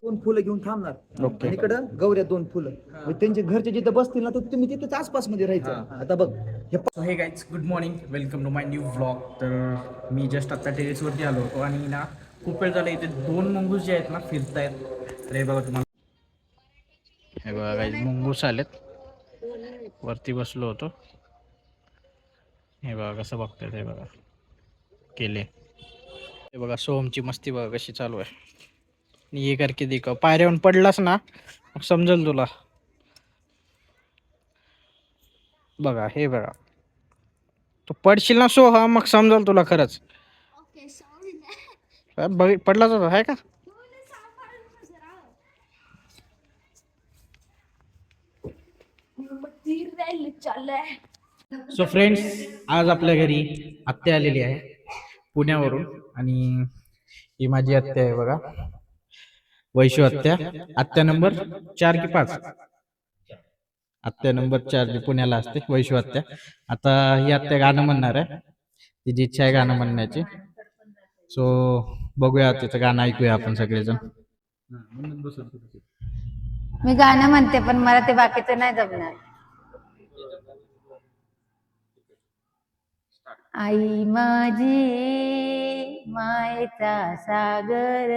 2 फुलं घेऊन थांबणार ओके. आणि इकडं गौऱ्या 2 फुलं. मग त्यांचे घरचे जिथं बसतील ना तर तुम्ही तिथेच आसपास मध्ये राहायचं. आता बघ हे so hey guys, good morning, welcome to my new vlog. तर मी जस्ट आता टेरेसवरती आलो होतो आणि ना खूप वेळ झाला इथे 2 मुंगूस जे आहेत ना फिरतायत. तर हे बघा तुम्हाला, हे बघा गाईज, मुंगूस आलेत. वरती बसलो होतो. हे बघा कसं बघतायत, हे बघा केले. हे बघा सोहमची मस्ती बघा कशी चालू आहे. ये करके देखो, पायऱ्याहून पडलास ना मग समजेल तुला. बघा हे बघा, तू पडशील ना सोहम मग समजेल तुला खरंच. पडलाच होता आहे का. सो फ्रेंड्स, आज आपल्या घरी आत्या आलेली आहे पुण्यावरून. आणि ही माझी आत्या आहे बघा, वैशू आत्या. आत्या नंबर 4 की 5, आत्या नंबर 4 जी पुण्याला असते, वैशू आत्या. आता ही आत्या गाणं म्हणणार आहे, तिची इच्छा आहे गाणं म्हणण्याची. सो बघूया तिचं गाणं, ऐकूया आपण सगळेजण. मी गाणं म्हणते पण मला ते बाकीचं नाही जमणार. आई माझी मायेचा सागर,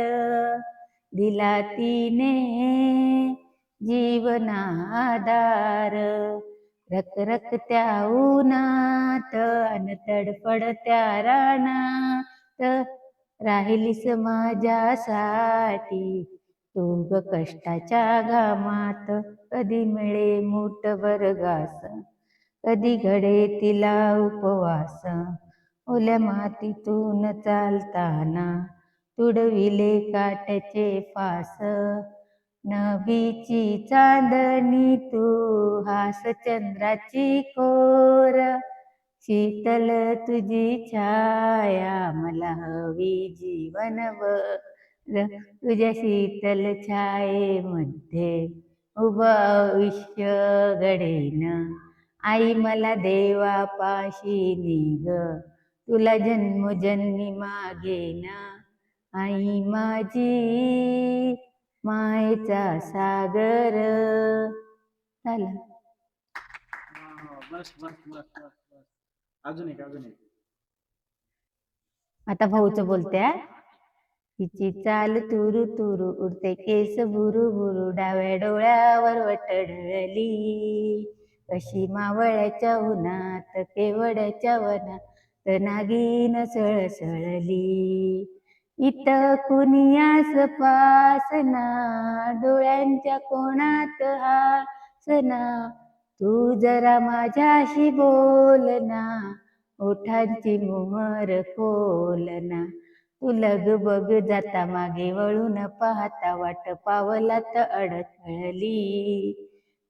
दिला तिने जीवना आधार. रखरखत्या उन्हात अन तडफडत्या रानात, राहिलीस माझ्यासाठी तू ग कष्टाच्या घामात. कधी मिळे मूठभर घास, कधी घडे तिला उपवास. ओल्या मातीतून चालताना तुडविले काट्याचे फास. नभीची चांदणी तू, हास चंद्राची कोर. शीतल तुझी छाया मला हवी जीवनभर. तुझ्या शीतल छायेमध्ये उभं आयुष्य घडेन. आई मला देवापाशी निघ, तुला जन्मोजन्मी मागेन. आई माझी मायेचा सागर. झालं. अजून एक, अजून एक. आता भाऊचं बोलते. तिची चाल तुरु तुरु, उडते केस बुरु बुरु, डाव्या डोळ्यावर वटडली. कशी मावळ्याच्या उन्हात केवड्याच्या वनात नागिन सळसळली. इथं कुणीयास पासना, डोळ्यांच्या कोणात हासना. तू जरा माझ्याशी बोलना, ओठांची मोहर खोलना. तू लगबग जाता मागे वळून पाहता, वाट पावलात अडखळली.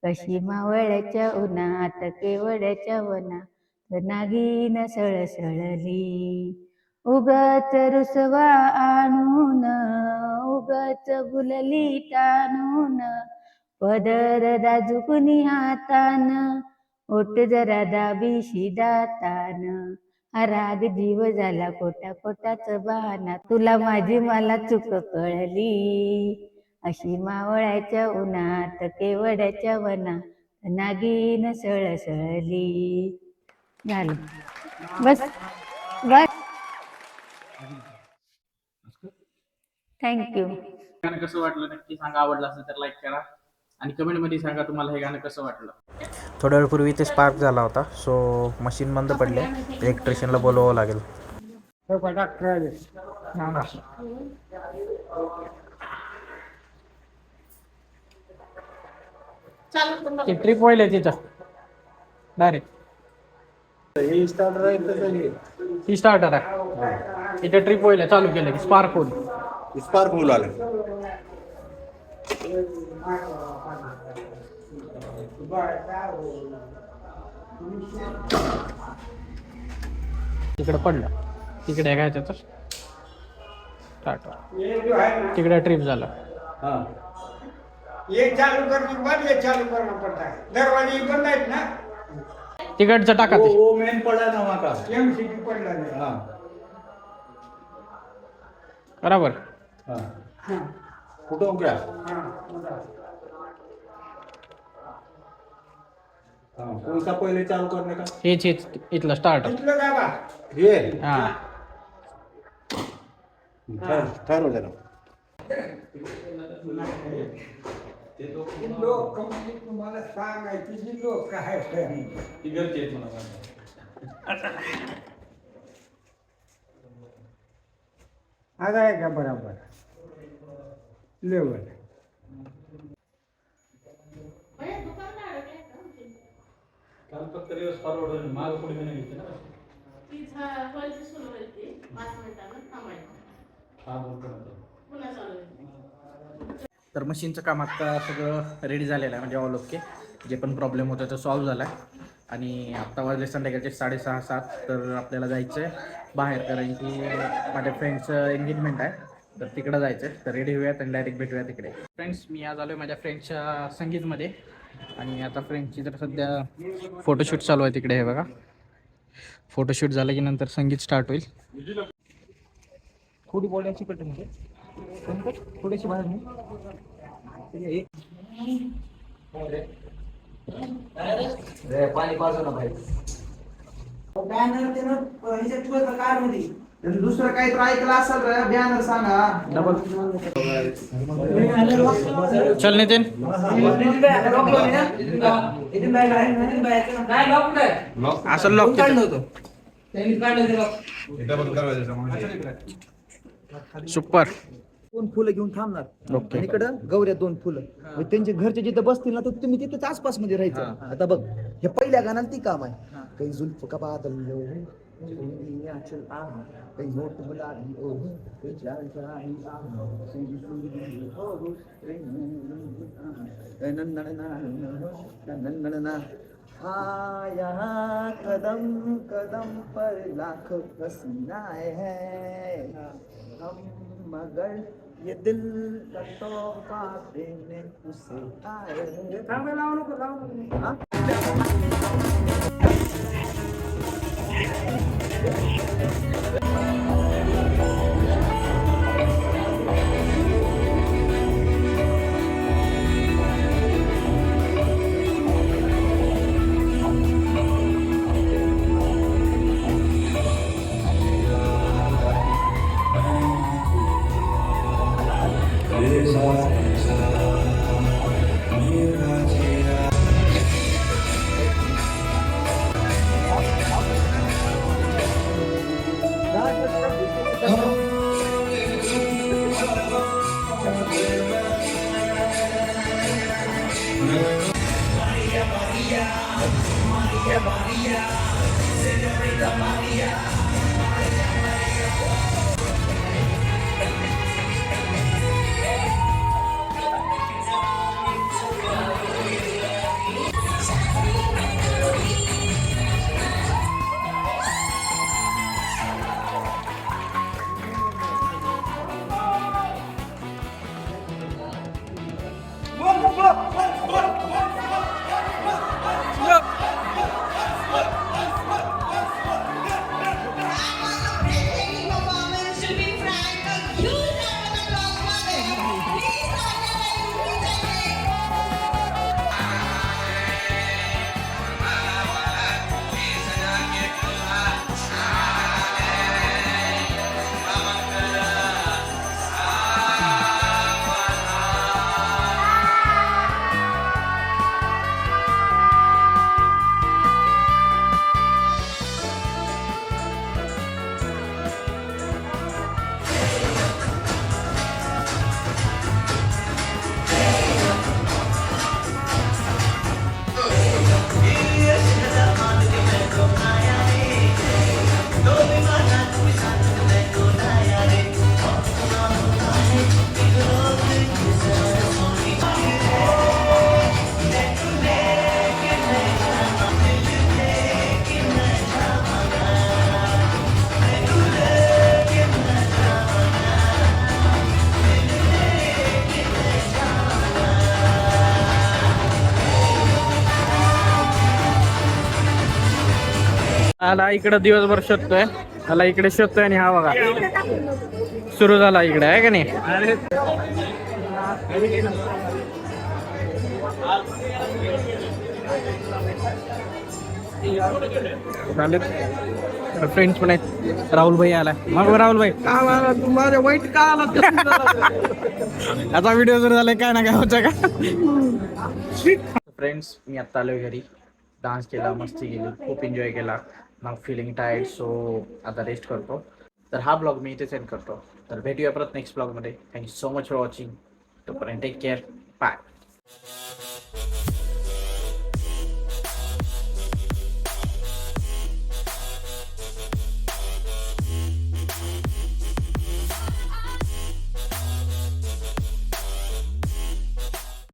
कशी मावळ्याच्या उन्हात केवड्याच्या वनात नागिन सळसळली. उगाच रुसवा आणून, उगाच बुलली ताणून, पदर दाजुकुनी हातान, ओठ जरा दाबीशी दातान. हा राग जीव झाला कोटा कोटाच बहाना, तुला माझी मला चूक कळली. अशी मावळ्याच्या उन्हात केवड्याच्या वनात नागिन सळसळली. झालं. बस बस. थँक्यू. गाणं कसं वाटलं नक्की सांगा. आवडलं असेल तर लाईक करा आणि कमेंटमध्ये सांगा तुम्हाला हे गाणं कसं वाटलं. थोड्या वेळपूर्वी ते स्पार्क झाला होता, सो मशीन बंद पडले, इलेक्ट्रिशियनला बोलवावं लागेल. ट्रिप होईल तिथं डायरेक्ट. ही स्टार्टर आहे, इथे ट्रिप होईल चालू केलं की स्पार्क होईल आलं. तिकडे पडलं, तिकडे काय त्याचं स्टार्टर, तिकडे ट्रिप झाला. ये चालू करने के बाद ये चालू करना पड़ता है. दरवाजे बंद आहेत ना, तिकडचं टाका ते. वो मेन पड़ा ना वहाँ का, एमसीबी पडला नाही. बरोबर. फोटो हो गया हाँ कौन सा पहले चालू करने का हेच इथलं स्टार्ट इथलं दाबा ये हा ठहरो जरा ही लोक कंपनी तुम्हाला सांगायची जी लोक आहेत आता आहे का बरोबर लेवल काल फक्त रिवर्स फॉरवर्ड माग पुढे नाही घेतलं ना हा बोलतो तर मशीनचं काम आता सगळं रेडी झालेलं आहे म्हणजे ऑल ओके जे पण प्रॉब्लेम होता तो सॉल्व्ह झाला आहे आणि आत्ता वाजले संध्याकाळचे 6:30-7 तर आपल्याला जायचं आहे बाहेर कारण की माझ्या फ्रेंडचं एंगेजमेंट आहे तर तिकडं जायचं आहे तर रेडी होऊयात आणि डायरेक्ट भेटूया तिकडे फ्रेंड्स मी आज आलो आहे माझ्या फ्रेंडच्या संगीतमध्ये आणि आता फ्रेंडची तर सध्या फोटोशूट चालू आहे तिकडे हे बघा फोटोशूट झालं की नंतर संगीत स्टार्ट होईल थोडी बोलायची पडते म्हणजे थोडीशी बाहेर पाणी पाजू ना बाहेर बॅनर ते ह्याच्यात ठेवलं कार मध्ये दुसरं काही तर ऐकलं असेल रे बॅनर सांगा डबल चल नितीन असं लॉक सुपर 2 फुलं घेऊन थांबणार ओके. आणि इकडं गौऱ्या 2 फुलं मग त्यांचे घरचे जिथे बसतील ना तर तुम्ही तिथेच आसपास मध्ये राहायचं आता बघ हे पहिल्या गाण्याला ती काम आहे काही जुल्फ का बादल काही नोट बुलारी ओ काही चाल चाही हाँ यहाँ कदम कदम पर लाख हसीनाएं हैं हम मगर ये दिल का तोहफा देने उसे आए हैं हाँ? आला इकडं दिवसभर शोधतोय आला इकडे शोधतोय आणि हा बघा सुरू झाला इकडे आहे का नाही फ्रेंड्स पण आहेत. राहुल भाई आलाय. मग राहुल भाई माझ्या वाईट का आला आता व्हिडिओ जर झालाय काय ना काय होतं का. फ्रेंड्स मी आत्ता आलोय घरी. डान्स केला, मस्ती केली, खूप एन्जॉय केला. मग फिलिंग टायर्ड, सो आता रेस्ट करतो. तर हा ब्लॉग मी इथे सेंड करतो. तर भेटूया परत नेक्स्ट ब्लॉगमध्ये. Thank you so much for watching. तोपर्यंत टेक केअर. बाय.